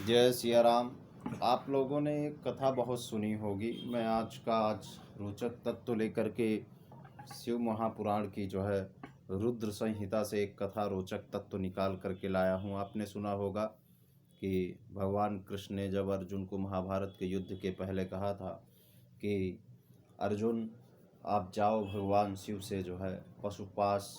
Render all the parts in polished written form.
जय सिया राम। आप लोगों ने एक कथा बहुत सुनी होगी। मैं आज रोचक तत्व लेकर के शिव महापुराण की जो है रुद्र संहिता से एक कथा रोचक तत्व निकाल करके लाया हूँ। आपने सुना होगा कि भगवान कृष्ण ने जब अर्जुन को महाभारत के युद्ध के पहले कहा था कि अर्जुन आप जाओ भगवान शिव से जो है पशुपाश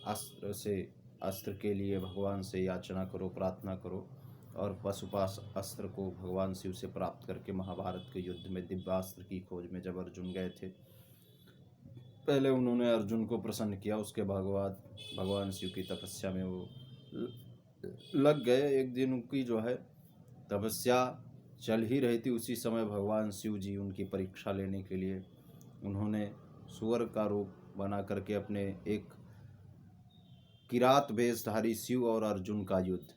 अस्त्र के लिए भगवान से याचना करो, प्रार्थना करो और पशुपाश अस्त्र को भगवान शिव से प्राप्त करके महाभारत के युद्ध में दिव्यास्त्र की खोज में जब अर्जुन गए थे, पहले उन्होंने अर्जुन को प्रसन्न किया। उसके बाद भगवान शिव की तपस्या में वो लग गए। एक दिन उनकी जो है तपस्या चल ही रही थी, उसी समय भगवान शिव जी उनकी परीक्षा लेने के लिए उन्होंने सुअर का रूप बना करके अपने एक किरात वेशधारी शिव और अर्जुन का युद्ध।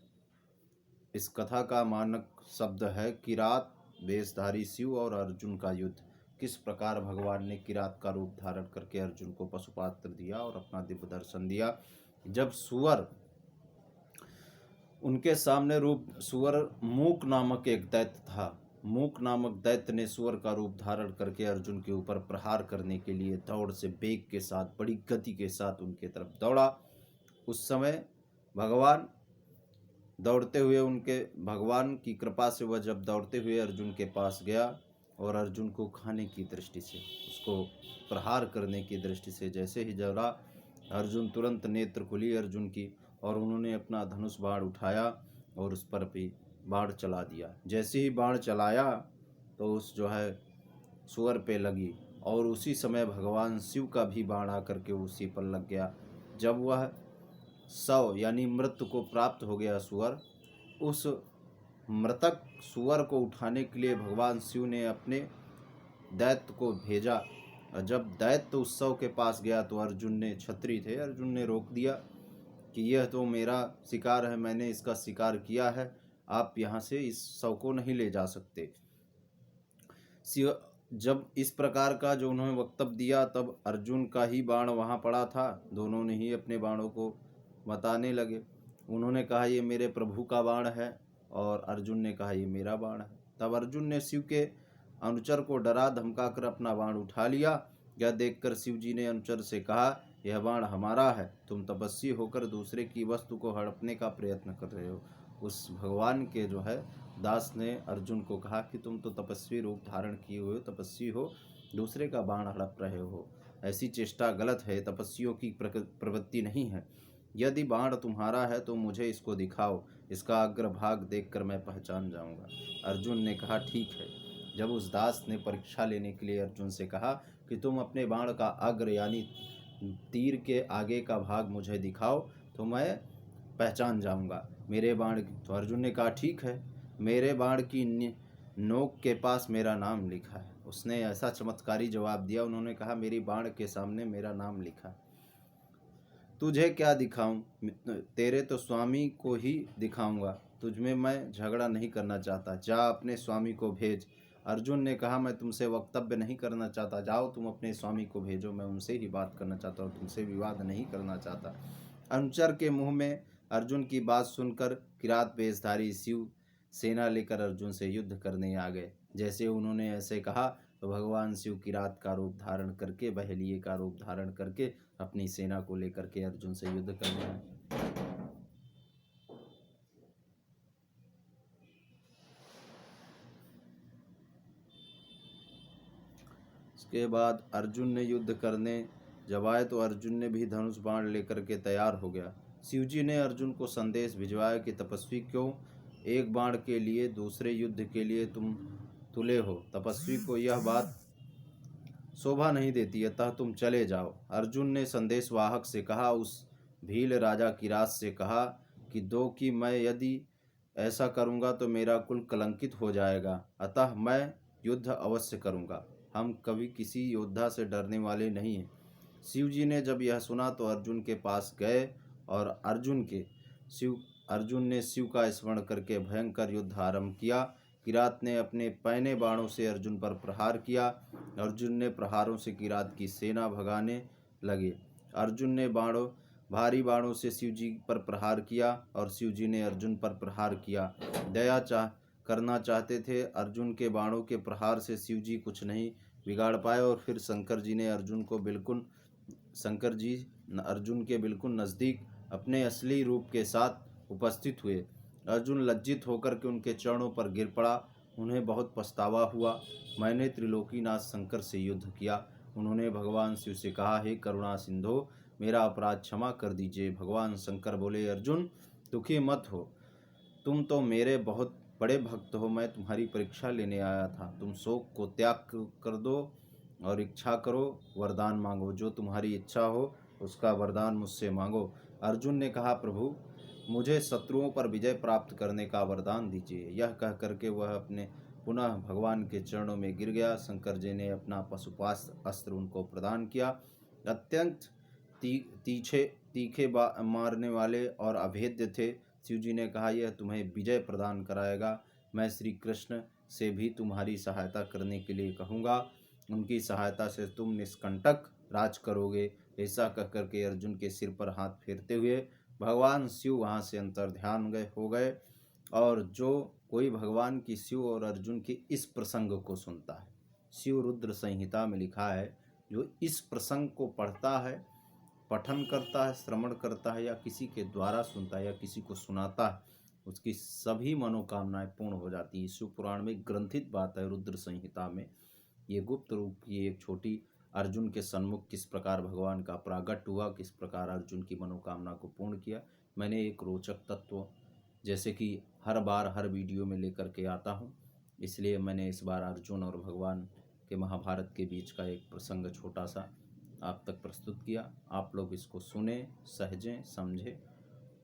इस कथा का मानक शब्द है किरात वेशधारी शिव और अर्जुन का युद्ध। किस प्रकार भगवान ने किरात का रूप धारण करके अर्जुन को पशुपात्र दिया और अपना दिव्य दर्शन दिया। जब सुअर उनके सामने रूप सुअर मूक नामक एक दैत्य था। मूक नामक दैत्य ने सुअर का रूप धारण करके अर्जुन के ऊपर प्रहार करने के लिए दौड़ से वेग के साथ, बड़ी गति के साथ उनके तरफ दौड़ा। उस समय भगवान दौड़ते हुए भगवान की कृपा से वह जब दौड़ते हुए अर्जुन के पास गया और अर्जुन को खाने की दृष्टि से, उसको प्रहार करने की दृष्टि से जैसे ही जरा अर्जुन तुरंत नेत्र खुली अर्जुन की और उन्होंने अपना धनुष बाण उठाया और उस पर भी बाण चला दिया। जैसे ही बाण चलाया तो उस जो है सुअर पे लगी और उसी समय भगवान शिव का भी बाण आकर के उसी पर लग गया। जब वह शव यानी मृत्यु को प्राप्त हो गया सुअर, उस मृतक सुअर को उठाने के लिए भगवान शिव ने अपने दैत्य को भेजा। और जब दैत्य उस शव के पास गया तो अर्जुन ने, क्षत्रिय थे, अर्जुन ने रोक दिया कि यह तो मेरा शिकार है, मैंने इसका शिकार किया है, आप यहाँ से इस शव को नहीं ले जा सकते। शिव जब इस प्रकार का जो उन्होंने वक्तव्य दिया तब अर्जुन का ही बाण वहाँ पड़ा था। दोनों ने ही अपने बाणों को बताने लगे। उन्होंने कहा ये मेरे प्रभु का बाण है और अर्जुन ने कहा ये मेरा बाण है। तब अर्जुन ने शिव के अनुचर को डरा धमका कर अपना बाण उठा लिया। यह देखकर शिव जी ने अनुचर से कहा यह बाण हमारा है, तुम तपस्वी होकर दूसरे की वस्तु को हड़पने का प्रयत्न कर रहे हो। उस भगवान के जो है दास ने अर्जुन को कहा कि तुम तो तपस्वी रूप धारण किए हुए हो, तपस्वी हो, दूसरे का बाण हड़प रहे हो, ऐसी चेष्टा गलत है, तपस्वियों की प्रवृत्ति नहीं है। यदि बाण तुम्हारा है तो मुझे इसको दिखाओ, इसका अग्रभाग देखकर मैं पहचान जाऊंगा। अर्जुन ने कहा ठीक है। जब उस दास ने परीक्षा लेने के लिए अर्जुन से कहा कि तुम अपने बाण का अग्र यानी तीर के आगे का भाग मुझे दिखाओ तो मैं पहचान जाऊंगा मेरे बाण। तो अर्जुन ने कहा ठीक है, मेरे बाण की नोक के पास मेरा नाम लिखा है। उसने ऐसा चमत्कारी जवाब दिया। उन्होंने कहा मेरी बाण के सामने मेरा नाम लिखा, तुझे क्या दिखाऊं, तेरे तो स्वामी को ही दिखाऊंगा, तुझमें मैं झगड़ा नहीं करना चाहता, जा अपने स्वामी को भेज। अर्जुन ने कहा मैं तुमसे वक्तव्य नहीं करना चाहता, जाओ तुम अपने स्वामी को भेजो, मैं उनसे ही बात करना चाहता हूँ, तुमसे विवाद नहीं करना चाहता। अनुचर के मुंह में अर्जुन की बात सुनकर किरात वेशधारी शिव सेना लेकर अर्जुन से युद्ध करने आ गए। जैसे उन्होंने ऐसे कहा तो भगवान शिव किरात का रूप धारण करके, बहेलिए का रूप धारण करके अपनी सेना को लेकर के अर्जुन से युद्ध करने आए। इसके बाद अर्जुन ने युद्ध करने जब आए तो अर्जुन ने भी धनुष बाण लेकर के तैयार हो गया। शिवजी ने अर्जुन को संदेश भिजवाया कि तपस्वी क्यों एक बाण के लिए दूसरे युद्ध के लिए तुम तुले हो, तपस्वी को यह बात शोभा नहीं देती, अतः तुम चले जाओ। अर्जुन ने संदेशवाहक से कहा, उस भील राजा किरात से कहा कि दो कि मैं यदि ऐसा करूंगा तो मेरा कुल कलंकित हो जाएगा, अतः मैं युद्ध अवश्य करूंगा। हम कभी किसी योद्धा से डरने वाले नहीं हैं। शिव जी ने जब यह सुना तो अर्जुन के पास गए और अर्जुन ने शिव का स्मरण करके भयंकर युद्ध आरंभ किया। किरात ने अपने पैने बाणों से अर्जुन पर प्रहार किया। अर्जुन ने प्रहारों से किरात की सेना भगाने लगे। अर्जुन ने बाणों भारी बाणों से शिव जी पर प्रहार किया और शिव जी ने अर्जुन पर प्रहार किया। दया करना चाहते थे। अर्जुन के बाणों के प्रहार से शिव जी कुछ नहीं बिगाड़ पाए और फिर शंकर जी अर्जुन के बिल्कुल नज़दीक अपने असली रूप के साथ उपस्थित हुए। अर्जुन लज्जित होकर के उनके चरणों पर गिर पड़ा। उन्हें बहुत पछतावा हुआ। मैंने त्रिलोकीनाथ शंकर से युद्ध किया। उन्होंने भगवान शिव से कहा, हे करुणा सिंधो, मेरा अपराध क्षमा कर दीजिए। भगवान शंकर बोले, अर्जुन दुखी मत हो, तुम तो मेरे बहुत बड़े भक्त हो। मैं तुम्हारी परीक्षा लेने आया था। तुम शोक को त्याग कर दो और इच्छा करो, वरदान मांगो। जो तुम्हारी इच्छा हो उसका वरदान मुझसे मांगो। अर्जुन ने कहा, प्रभु मुझे शत्रुओं पर विजय प्राप्त करने का वरदान दीजिए। यह कह करके वह अपने पुनः भगवान के चरणों में गिर गया। शंकर जी ने अपना पशुपाश अस्त्र उनको प्रदान किया। अत्यंत तीखे मारने वाले और अभेद्य थे। शिव जी ने कहा, यह तुम्हें विजय प्रदान कराएगा। मैं श्री कृष्ण से भी तुम्हारी सहायता करने के लिए कहूँगा। उनकी सहायता से तुम निष्कंटक राज करोगे। ऐसा कह करके अर्जुन के सिर पर हाथ फेरते हुए भगवान शिव वहाँ से अंतर्ध्यान हो गए। और जो कोई भगवान की शिव और अर्जुन के इस प्रसंग को सुनता है, शिव रुद्र संहिता में लिखा है, जो इस प्रसंग को पढ़ता है, पठन करता है, श्रवण करता है या किसी के द्वारा सुनता है या किसी को सुनाता है, उसकी सभी मनोकामनाएं पूर्ण हो जाती है। शिव पुराण में ग्रंथित बात है, रुद्र संहिता में। ये गुप्त रूप की एक छोटी अर्जुन के सन्मुख किस प्रकार भगवान का प्रागट्य हुआ, किस प्रकार अर्जुन की मनोकामना को पूर्ण किया। मैंने एक रोचक तत्व जैसे कि हर बार हर वीडियो में लेकर के आता हूँ, इसलिए मैंने इस बार अर्जुन और भगवान के महाभारत के बीच का एक प्रसंग छोटा सा आप तक प्रस्तुत किया। आप लोग इसको सुने, सहेजें, समझें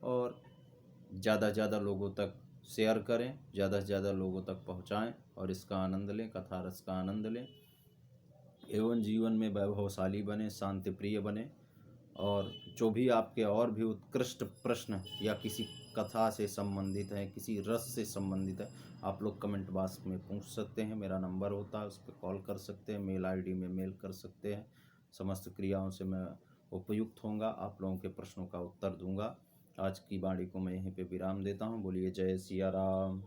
और ज़्यादा से ज़्यादा लोगों तक शेयर करें, ज़्यादा से ज़्यादा लोगों तक पहुँचाएं और इसका आनंद लें, कथा रस का आनंद लें एवं जीवन में वैभवशाली बने, शांति प्रिय बने। और जो भी आपके और भी उत्कृष्ट प्रश्न या किसी कथा से संबंधित है, किसी रस से संबंधित है, आप लोग कमेंट बॉक्स में पूछ सकते हैं। मेरा नंबर होता है, उस पर कॉल कर सकते हैं, मेल आईडी में मेल कर सकते हैं। समस्त क्रियाओं से मैं उपयुक्त होऊंगा, आप लोगों के प्रश्नों का उत्तर दूंगा। आज की वाणी को मैं यहीं पे विराम देता हूँ। बोलिए जय सिया राम।